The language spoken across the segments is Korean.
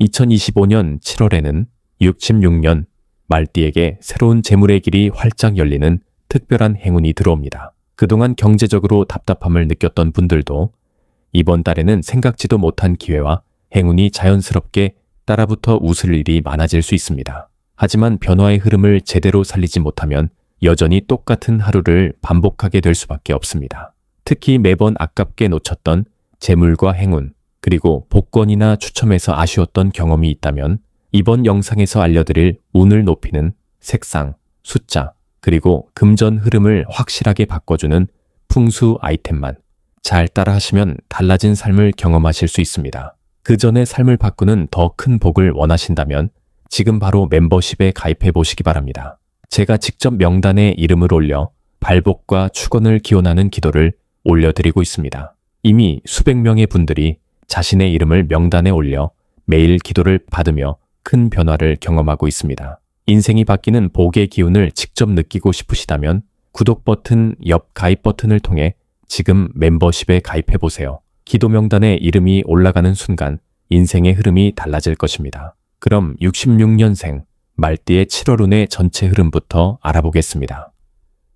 2025년 7월에는 66년 말띠에게 새로운 재물의 길이 활짝 열리는 특별한 행운이 들어옵니다. 그동안 경제적으로 답답함을 느꼈던 분들도 이번 달에는 생각지도 못한 기회와 행운이 자연스럽게 따라붙어 웃을 일이 많아질 수 있습니다. 하지만 변화의 흐름을 제대로 살리지 못하면 여전히 똑같은 하루를 반복하게 될 수밖에 없습니다. 특히 매번 아깝게 놓쳤던 재물과 행운, 그리고 복권이나 추첨에서 아쉬웠던 경험이 있다면 이번 영상에서 알려드릴 운을 높이는 색상, 숫자, 그리고 금전 흐름을 확실하게 바꿔주는 풍수 아이템만 잘 따라하시면 달라진 삶을 경험하실 수 있습니다. 그 전에 삶을 바꾸는 더 큰 복을 원하신다면 지금 바로 멤버십에 가입해 보시기 바랍니다. 제가 직접 명단에 이름을 올려 발복과 축원을 기원하는 기도를 올려드리고 있습니다. 이미 수백 명의 분들이 자신의 이름을 명단에 올려 매일 기도를 받으며 큰 변화를 경험하고 있습니다. 인생이 바뀌는 복의 기운을 직접 느끼고 싶으시다면 구독 버튼, 옆 가입 버튼을 통해 지금 멤버십에 가입해 보세요. 기도 명단에 이름이 올라가는 순간 인생의 흐름이 달라질 것입니다. 그럼 66년생 말띠의 7월운의 전체 흐름부터 알아보겠습니다.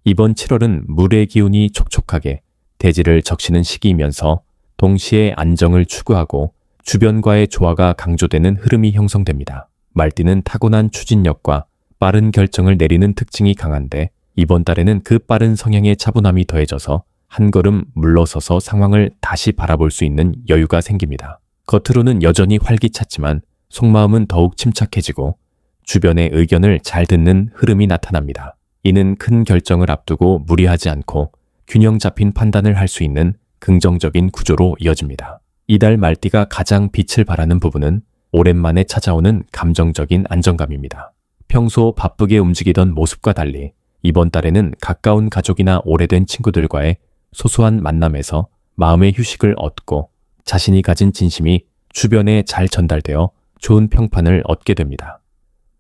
이번 7월은 물의 기운이 촉촉하게 대지를 적시는 시기이면서 동시에 안정을 추구하고 주변과의 조화가 강조되는 흐름이 형성됩니다. 말띠는 타고난 추진력과 빠른 결정을 내리는 특징이 강한데 이번 달에는 그 빠른 성향의 차분함이 더해져서 한 걸음 물러서서 상황을 다시 바라볼 수 있는 여유가 생깁니다. 겉으로는 여전히 활기찼지만 속마음은 더욱 침착해지고 주변의 의견을 잘 듣는 흐름이 나타납니다. 이는 큰 결정을 앞두고 무리하지 않고 균형 잡힌 판단을 할 수 있는 긍정적인 구조로 이어집니다. 이달 말띠가 가장 빛을 발하는 부분은 오랜만에 찾아오는 감정적인 안정감입니다. 평소 바쁘게 움직이던 모습과 달리 이번 달에는 가까운 가족이나 오래된 친구들과의 소소한 만남에서 마음의 휴식을 얻고 자신이 가진 진심이 주변에 잘 전달되어 좋은 평판을 얻게 됩니다.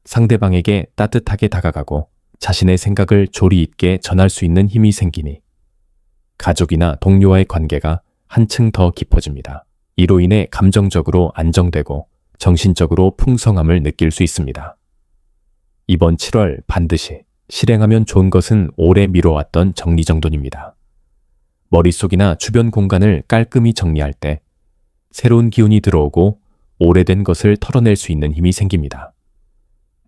상대방에게 따뜻하게 다가가고 자신의 생각을 조리 있게 전할 수 있는 힘이 생기니 가족이나 동료와의 관계가 한층 더 깊어집니다. 이로 인해 감정적으로 안정되고 정신적으로 풍성함을 느낄 수 있습니다. 이번 7월 반드시 실행하면 좋은 것은 오래 미뤄왔던 정리정돈입니다. 머릿속이나 주변 공간을 깔끔히 정리할 때 새로운 기운이 들어오고 오래된 것을 털어낼 수 있는 힘이 생깁니다.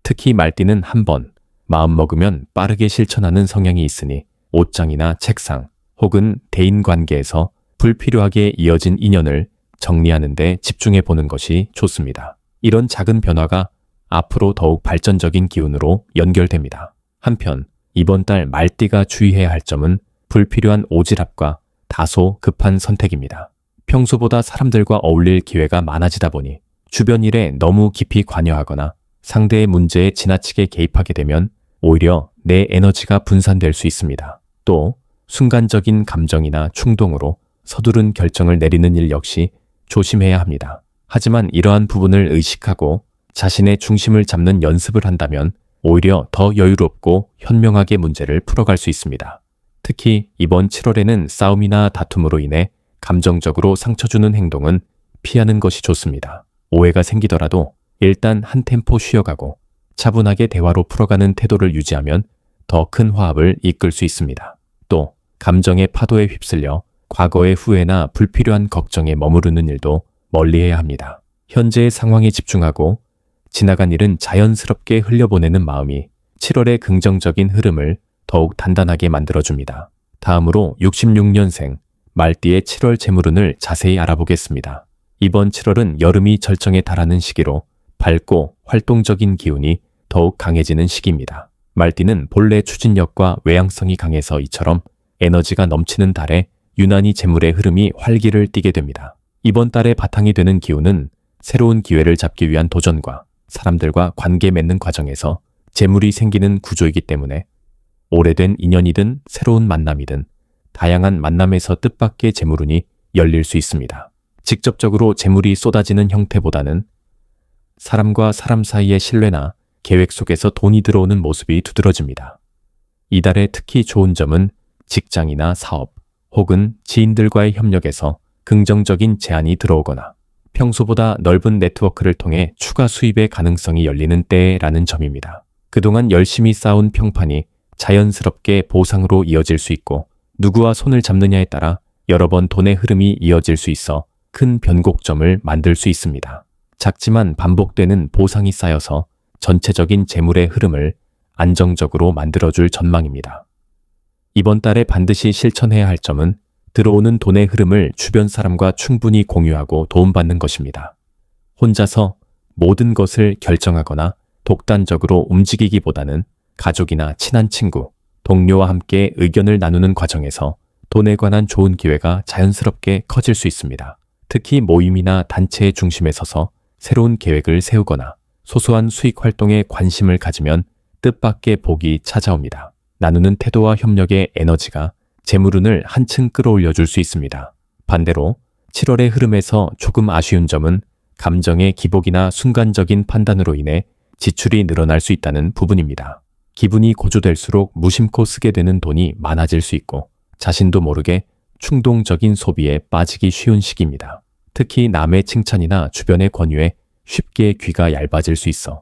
특히 말띠는 한번 마음먹으면 빠르게 실천하는 성향이 있으니 옷장이나 책상 혹은 대인관계에서 불필요하게 이어진 인연을 정리하는 데 집중해 보는 것이 좋습니다. 이런 작은 변화가 앞으로 더욱 발전적인 기운으로 연결됩니다. 한편 이번 달 말띠가 주의해야 할 점은 불필요한 오지랖과 다소 급한 선택입니다. 평소보다 사람들과 어울릴 기회가 많아지다 보니 주변 일에 너무 깊이 관여하거나 상대의 문제에 지나치게 개입하게 되면 오히려 내 에너지가 분산될 수 있습니다. 또 순간적인 감정이나 충동으로 서두른 결정을 내리는 일 역시 조심해야 합니다. 하지만 이러한 부분을 의식하고 자신의 중심을 잡는 연습을 한다면 오히려 더 여유롭고 현명하게 문제를 풀어갈 수 있습니다. 특히 이번 7월에는 싸움이나 다툼으로 인해 감정적으로 상처 주는 행동은 피하는 것이 좋습니다. 오해가 생기더라도 일단 한 템포 쉬어가고 차분하게 대화로 풀어가는 태도를 유지하면 더 큰 화합을 이끌 수 있습니다. 또 감정의 파도에 휩쓸려 과거의 후회나 불필요한 걱정에 머무르는 일도 멀리해야 합니다. 현재의 상황에 집중하고 지나간 일은 자연스럽게 흘려보내는 마음이 7월의 긍정적인 흐름을 더욱 단단하게 만들어줍니다. 다음으로 66년생 말띠의 7월 재물운을 자세히 알아보겠습니다. 이번 7월은 여름이 절정에 달하는 시기로 밝고 활동적인 기운이 더욱 강해지는 시기입니다. 말띠는 본래 추진력과 외향성이 강해서 이처럼 에너지가 넘치는 달에 유난히 재물의 흐름이 활기를 띠게 됩니다. 이번 달의 바탕이 되는 기운은 새로운 기회를 잡기 위한 도전과 사람들과 관계 맺는 과정에서 재물이 생기는 구조이기 때문에 오래된 인연이든 새로운 만남이든 다양한 만남에서 뜻밖의 재물운이 열릴 수 있습니다. 직접적으로 재물이 쏟아지는 형태보다는 사람과 사람 사이의 신뢰나 계획 속에서 돈이 들어오는 모습이 두드러집니다. 이달의 특히 좋은 점은 직장이나 사업 혹은 지인들과의 협력에서 긍정적인 제안이 들어오거나 평소보다 넓은 네트워크를 통해 추가 수입의 가능성이 열리는 때라는 점입니다. 그동안 열심히 쌓아온 평판이 자연스럽게 보상으로 이어질 수 있고 누구와 손을 잡느냐에 따라 여러 번 돈의 흐름이 이어질 수 있어 큰 변곡점을 만들 수 있습니다. 작지만 반복되는 보상이 쌓여서 전체적인 재물의 흐름을 안정적으로 만들어줄 전망입니다. 이번 달에 반드시 실천해야 할 점은 들어오는 돈의 흐름을 주변 사람과 충분히 공유하고 도움받는 것입니다. 혼자서 모든 것을 결정하거나 독단적으로 움직이기보다는 가족이나 친한 친구, 동료와 함께 의견을 나누는 과정에서 돈에 관한 좋은 기회가 자연스럽게 커질 수 있습니다. 특히 모임이나 단체의 중심에 서서 새로운 계획을 세우거나 소소한 수익 활동에 관심을 가지면 뜻밖의 복이 찾아옵니다. 나누는 태도와 협력의 에너지가 재물운을 한층 끌어올려 줄 수 있습니다. 반대로 7월의 흐름에서 조금 아쉬운 점은 감정의 기복이나 순간적인 판단으로 인해 지출이 늘어날 수 있다는 부분입니다. 기분이 고조될수록 무심코 쓰게 되는 돈이 많아질 수 있고 자신도 모르게 충동적인 소비에 빠지기 쉬운 시기입니다. 특히 남의 칭찬이나 주변의 권유에 쉽게 귀가 얇아질 수 있어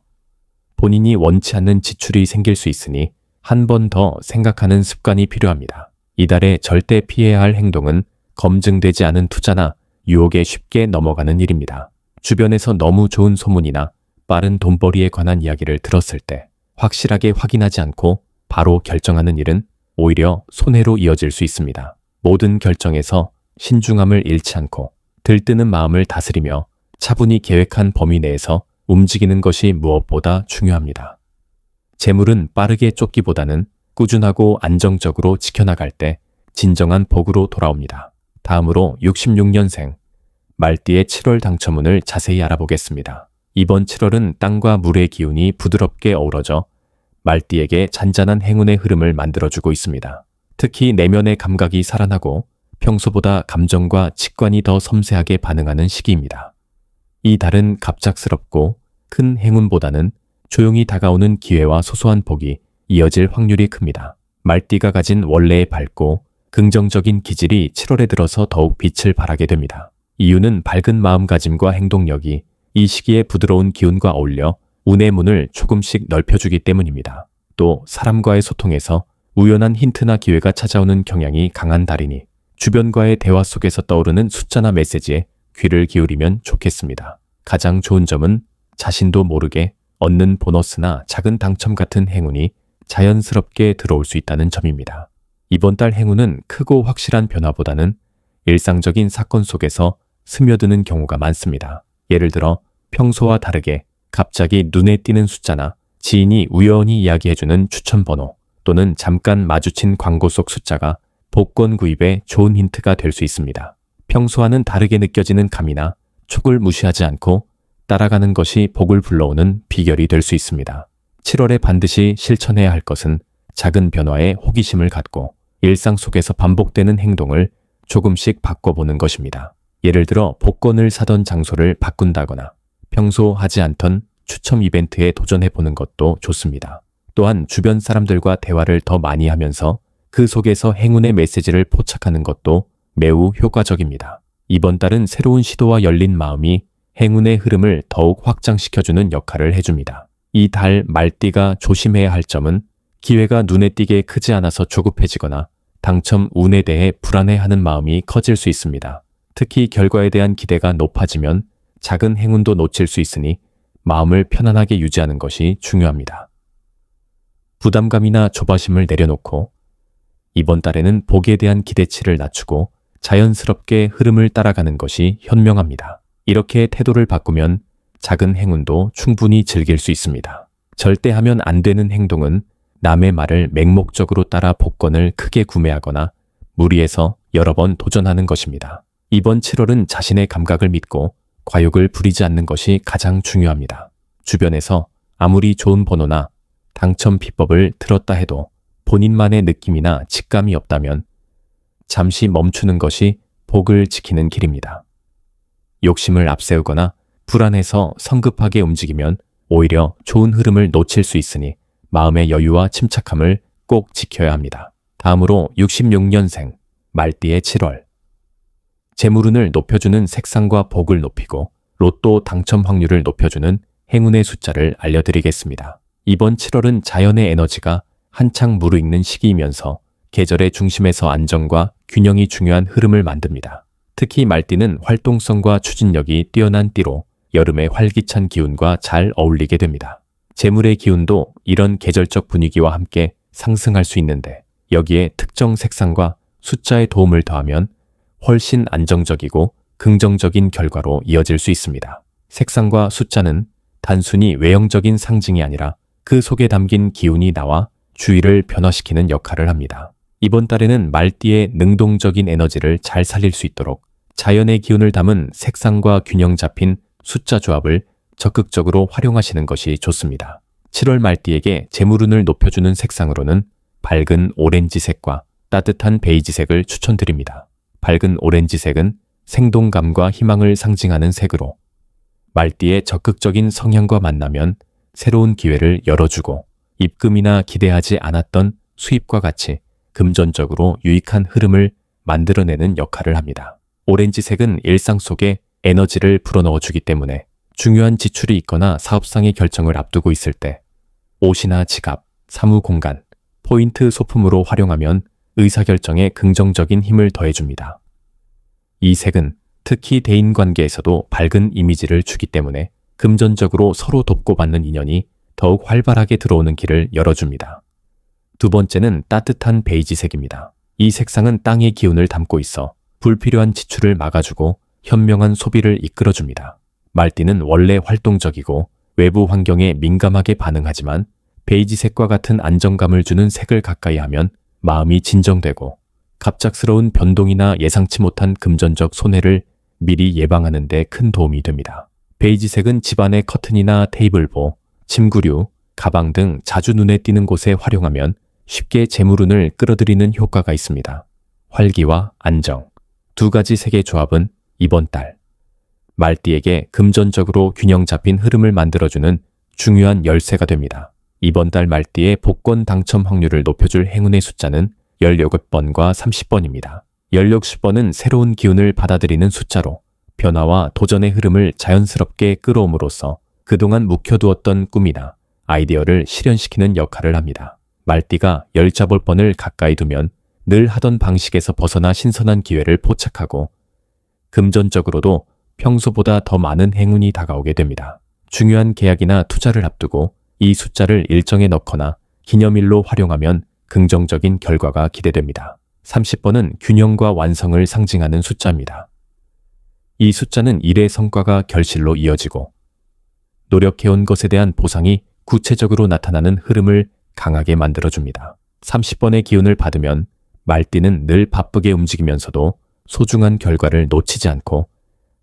본인이 원치 않는 지출이 생길 수 있으니 한 번 더 생각하는 습관이 필요합니다. 이달에 절대 피해야 할 행동은 검증되지 않은 투자나 유혹에 쉽게 넘어가는 일입니다. 주변에서 너무 좋은 소문이나 빠른 돈벌이에 관한 이야기를 들었을 때 확실하게 확인하지 않고 바로 결정하는 일은 오히려 손해로 이어질 수 있습니다. 모든 결정에서 신중함을 잃지 않고 들뜨는 마음을 다스리며 차분히 계획한 범위 내에서 움직이는 것이 무엇보다 중요합니다. 재물은 빠르게 쫓기보다는 꾸준하고 안정적으로 지켜나갈 때 진정한 복으로 돌아옵니다. 다음으로 66년생 말띠의 7월 당첨운을 자세히 알아보겠습니다. 이번 7월은 땅과 물의 기운이 부드럽게 어우러져 말띠에게 잔잔한 행운의 흐름을 만들어주고 있습니다. 특히 내면의 감각이 살아나고 평소보다 감정과 직관이 더 섬세하게 반응하는 시기입니다. 이 달은 갑작스럽고 큰 행운보다는 조용히 다가오는 기회와 소소한 복이 이어질 확률이 큽니다. 말띠가 가진 원래의 밝고 긍정적인 기질이 7월에 들어서 더욱 빛을 발하게 됩니다. 이유는 밝은 마음가짐과 행동력이 이 시기에 부드러운 기운과 어울려 운의 문을 조금씩 넓혀주기 때문입니다. 또 사람과의 소통에서 우연한 힌트나 기회가 찾아오는 경향이 강한 달이니 주변과의 대화 속에서 떠오르는 숫자나 메시지에 귀를 기울이면 좋겠습니다. 가장 좋은 점은 자신도 모르게 얻는 보너스나 작은 당첨 같은 행운이 자연스럽게 들어올 수 있다는 점입니다. 이번 달 행운은 크고 확실한 변화보다는 일상적인 사건 속에서 스며드는 경우가 많습니다. 예를 들어 평소와 다르게 갑자기 눈에 띄는 숫자나 지인이 우연히 이야기해주는 추천번호 또는 잠깐 마주친 광고 속 숫자가 복권 구입에 좋은 힌트가 될 수 있습니다. 평소와는 다르게 느껴지는 감이나 촉을 무시하지 않고 따라가는 것이 복을 불러오는 비결이 될 수 있습니다. 7월에 반드시 실천해야 할 것은 작은 변화에 호기심을 갖고 일상 속에서 반복되는 행동을 조금씩 바꿔보는 것입니다. 예를 들어 복권을 사던 장소를 바꾼다거나 평소 하지 않던 추첨 이벤트에 도전해보는 것도 좋습니다. 또한 주변 사람들과 대화를 더 많이 하면서 그 속에서 행운의 메시지를 포착하는 것도 매우 효과적입니다. 이번 달은 새로운 시도와 열린 마음이 행운의 흐름을 더욱 확장시켜주는 역할을 해줍니다. 이 달 말띠가 조심해야 할 점은 기회가 눈에 띄게 크지 않아서 조급해지거나 당첨 운에 대해 불안해하는 마음이 커질 수 있습니다. 특히 결과에 대한 기대가 높아지면 작은 행운도 놓칠 수 있으니 마음을 편안하게 유지하는 것이 중요합니다. 부담감이나 조바심을 내려놓고 이번 달에는 복에 대한 기대치를 낮추고 자연스럽게 흐름을 따라가는 것이 현명합니다. 이렇게 태도를 바꾸면 작은 행운도 충분히 즐길 수 있습니다. 절대 하면 안 되는 행동은 남의 말을 맹목적으로 따라 복권을 크게 구매하거나 무리해서 여러 번 도전하는 것입니다. 이번 7월은 자신의 감각을 믿고 과욕을 부리지 않는 것이 가장 중요합니다. 주변에서 아무리 좋은 번호나 당첨 비법을 들었다 해도 본인만의 느낌이나 직감이 없다면 잠시 멈추는 것이 복을 지키는 길입니다. 욕심을 앞세우거나 불안해서 성급하게 움직이면 오히려 좋은 흐름을 놓칠 수 있으니 마음의 여유와 침착함을 꼭 지켜야 합니다. 다음으로 66년생 말띠의 7월 재물운을 높여주는 색상과 복을 높이고 로또 당첨 확률을 높여주는 행운의 숫자를 알려드리겠습니다. 이번 7월은 자연의 에너지가 한창 무르익는 시기이면서 계절의 중심에서 안정과 균형이 중요한 흐름을 만듭니다. 특히 말띠는 활동성과 추진력이 뛰어난 띠로 여름의 활기찬 기운과 잘 어울리게 됩니다. 재물의 기운도 이런 계절적 분위기와 함께 상승할 수 있는데 여기에 특정 색상과 숫자의 도움을 더하면 훨씬 안정적이고 긍정적인 결과로 이어질 수 있습니다. 색상과 숫자는 단순히 외형적인 상징이 아니라 그 속에 담긴 기운이 나와 주위를 변화시키는 역할을 합니다. 이번 달에는 말띠의 능동적인 에너지를 잘 살릴 수 있도록 자연의 기운을 담은 색상과 균형 잡힌 숫자 조합을 적극적으로 활용하시는 것이 좋습니다. 7월 말띠에게 재물운을 높여주는 색상으로는 밝은 오렌지색과 따뜻한 베이지색을 추천드립니다. 밝은 오렌지색은 생동감과 희망을 상징하는 색으로 말띠의 적극적인 성향과 만나면 새로운 기회를 열어주고 입금이나 기대하지 않았던 수입과 같이 금전적으로 유익한 흐름을 만들어내는 역할을 합니다. 오렌지색은 일상 속에 에너지를 불어넣어주기 때문에 중요한 지출이 있거나 사업상의 결정을 앞두고 있을 때 옷이나 지갑, 사무 공간, 포인트 소품으로 활용하면 의사결정에 긍정적인 힘을 더해줍니다. 이 색은 특히 대인관계에서도 밝은 이미지를 주기 때문에 금전적으로 서로 돕고 받는 인연이 더욱 활발하게 들어오는 길을 열어줍니다. 두 번째는 따뜻한 베이지색입니다. 이 색상은 땅의 기운을 담고 있어 불필요한 지출을 막아주고 현명한 소비를 이끌어줍니다. 말띠는 원래 활동적이고 외부 환경에 민감하게 반응하지만 베이지색과 같은 안정감을 주는 색을 가까이 하면 마음이 진정되고 갑작스러운 변동이나 예상치 못한 금전적 손해를 미리 예방하는 데 큰 도움이 됩니다. 베이지색은 집안의 커튼이나 테이블보, 침구류, 가방 등 자주 눈에 띄는 곳에 활용하면 쉽게 재물운을 끌어들이는 효과가 있습니다. 활기와 안정, 두 가지 색의 조합은 이번 달 말띠에게 금전적으로 균형 잡힌 흐름을 만들어주는 중요한 열쇠가 됩니다. 이번 달 말띠의 복권 당첨 확률을 높여줄 행운의 숫자는 16번과 30번입니다. 16번은 새로운 기운을 받아들이는 숫자로 변화와 도전의 흐름을 자연스럽게 끌어옴으로써 그동안 묵혀두었던 꿈이나 아이디어를 실현시키는 역할을 합니다. 말띠가 열 잡을 번을 가까이 두면 늘 하던 방식에서 벗어나 신선한 기회를 포착하고 금전적으로도 평소보다 더 많은 행운이 다가오게 됩니다. 중요한 계약이나 투자를 앞두고 이 숫자를 일정에 넣거나 기념일로 활용하면 긍정적인 결과가 기대됩니다. 30번은 균형과 완성을 상징하는 숫자입니다. 이 숫자는 일의 성과가 결실로 이어지고 노력해온 것에 대한 보상이 구체적으로 나타나는 흐름을 강하게 만들어줍니다. 30번의 기운을 받으면 말띠는 늘 바쁘게 움직이면서도 소중한 결과를 놓치지 않고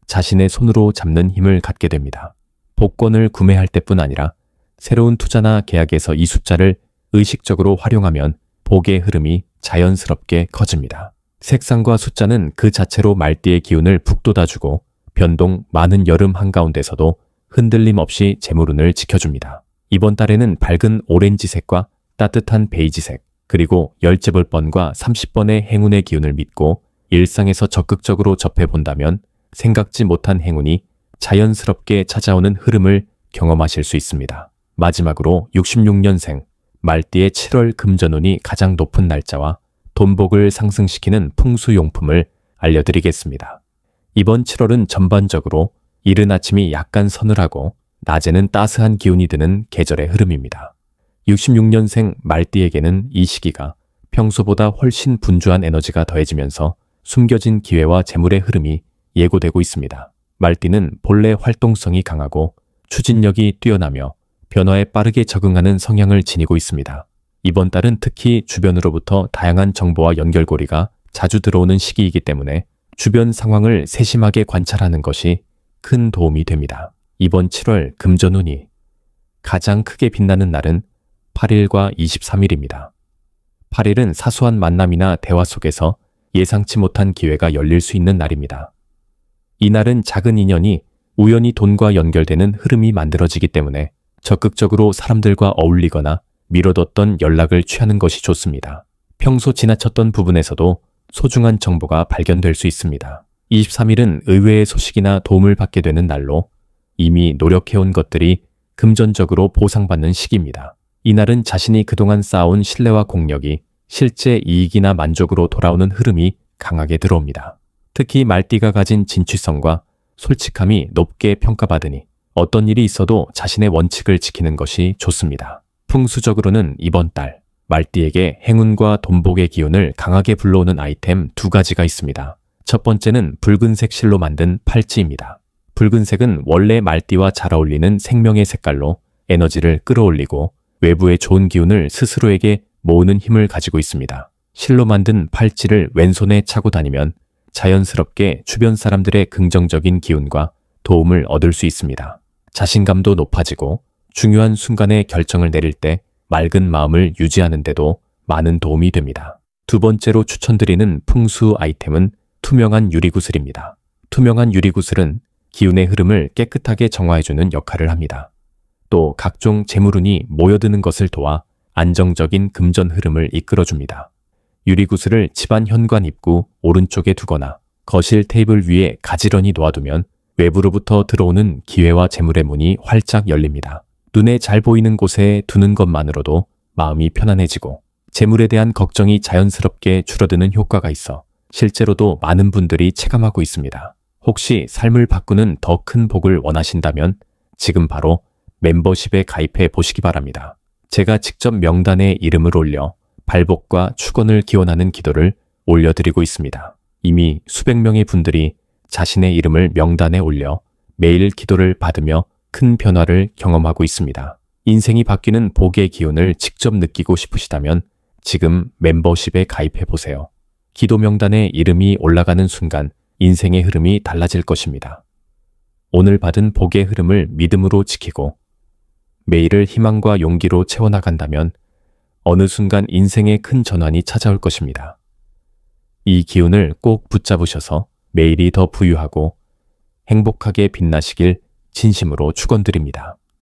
자신의 손으로 잡는 힘을 갖게 됩니다. 복권을 구매할 때뿐 아니라 새로운 투자나 계약에서 이 숫자를 의식적으로 활용하면 복의 흐름이 자연스럽게 커집니다. 색상과 숫자는 그 자체로 말띠의 기운을 북돋아주고 변동 많은 여름 한가운데서도 흔들림 없이 재물운을 지켜줍니다. 이번 달에는 밝은 오렌지색과 따뜻한 베이지색, 그리고 10재벌번과 30번의 행운의 기운을 믿고 일상에서 적극적으로 접해본다면 생각지 못한 행운이 자연스럽게 찾아오는 흐름을 경험하실 수 있습니다. 마지막으로 66년생 말띠의 7월 금전운이 가장 높은 날짜와 돈복을 상승시키는 풍수용품을 알려드리겠습니다. 이번 7월은 전반적으로 이른 아침이 약간 서늘하고 낮에는 따스한 기운이 드는 계절의 흐름입니다. 66년생 말띠에게는 이 시기가 평소보다 훨씬 분주한 에너지가 더해지면서 숨겨진 기회와 재물의 흐름이 예고되고 있습니다. 말띠는 본래 활동성이 강하고 추진력이 뛰어나며 변화에 빠르게 적응하는 성향을 지니고 있습니다. 이번 달은 특히 주변으로부터 다양한 정보와 연결고리가 자주 들어오는 시기이기 때문에 주변 상황을 세심하게 관찰하는 것이 큰 도움이 됩니다. 이번 7월 금전운이 가장 크게 빛나는 날은 8일과 23일입니다. 8일은 사소한 만남이나 대화 속에서 예상치 못한 기회가 열릴 수 있는 날입니다. 이날은 작은 인연이 우연히 돈과 연결되는 흐름이 만들어지기 때문에 적극적으로 사람들과 어울리거나 미뤄뒀던 연락을 취하는 것이 좋습니다. 평소 지나쳤던 부분에서도 소중한 정보가 발견될 수 있습니다. 23일은 의외의 소식이나 도움을 받게 되는 날로 이미 노력해온 것들이 금전적으로 보상받는 시기입니다. 이날은 자신이 그동안 쌓아온 신뢰와 공력이 실제 이익이나 만족으로 돌아오는 흐름이 강하게 들어옵니다. 특히 말띠가 가진 진취성과 솔직함이 높게 평가받으니 어떤 일이 있어도 자신의 원칙을 지키는 것이 좋습니다. 풍수적으로는 이번 달 말띠에게 행운과 돈복의 기운을 강하게 불러오는 아이템 2가지가 있습니다. 첫 번째는 붉은색 실로 만든 팔찌입니다. 붉은색은 원래 말띠와 잘 어울리는 생명의 색깔로 에너지를 끌어올리고 외부의 좋은 기운을 스스로에게 모으는 힘을 가지고 있습니다. 실로 만든 팔찌를 왼손에 차고 다니면 자연스럽게 주변 사람들의 긍정적인 기운과 도움을 얻을 수 있습니다. 자신감도 높아지고 중요한 순간에 결정을 내릴 때 맑은 마음을 유지하는 데도 많은 도움이 됩니다. 두 번째로 추천드리는 풍수 아이템은 투명한 유리구슬입니다. 투명한 유리구슬은 기운의 흐름을 깨끗하게 정화해주는 역할을 합니다. 또 각종 재물운이 모여드는 것을 도와 안정적인 금전 흐름을 이끌어줍니다. 유리구슬을 집안 현관 입구 오른쪽에 두거나 거실 테이블 위에 가지런히 놓아두면 외부로부터 들어오는 기회와 재물의 문이 활짝 열립니다. 눈에 잘 보이는 곳에 두는 것만으로도 마음이 편안해지고 재물에 대한 걱정이 자연스럽게 줄어드는 효과가 있어 실제로도 많은 분들이 체감하고 있습니다. 혹시 삶을 바꾸는 더 큰 복을 원하신다면 지금 바로 멤버십에 가입해 보시기 바랍니다. 제가 직접 명단에 이름을 올려 발복과 축원을 기원하는 기도를 올려드리고 있습니다. 이미 수백 명의 분들이 자신의 이름을 명단에 올려 매일 기도를 받으며 큰 변화를 경험하고 있습니다. 인생이 바뀌는 복의 기운을 직접 느끼고 싶으시다면 지금 멤버십에 가입해 보세요. 기도 명단에 이름이 올라가는 순간 인생의 흐름이 달라질 것입니다. 오늘 받은 복의 흐름을 믿음으로 지키고 매일을 희망과 용기로 채워나간다면 어느 순간 인생의 큰 전환이 찾아올 것입니다. 이 기운을 꼭 붙잡으셔서 매일이 더 부유하고 행복하게 빛나시길 진심으로 축원드립니다.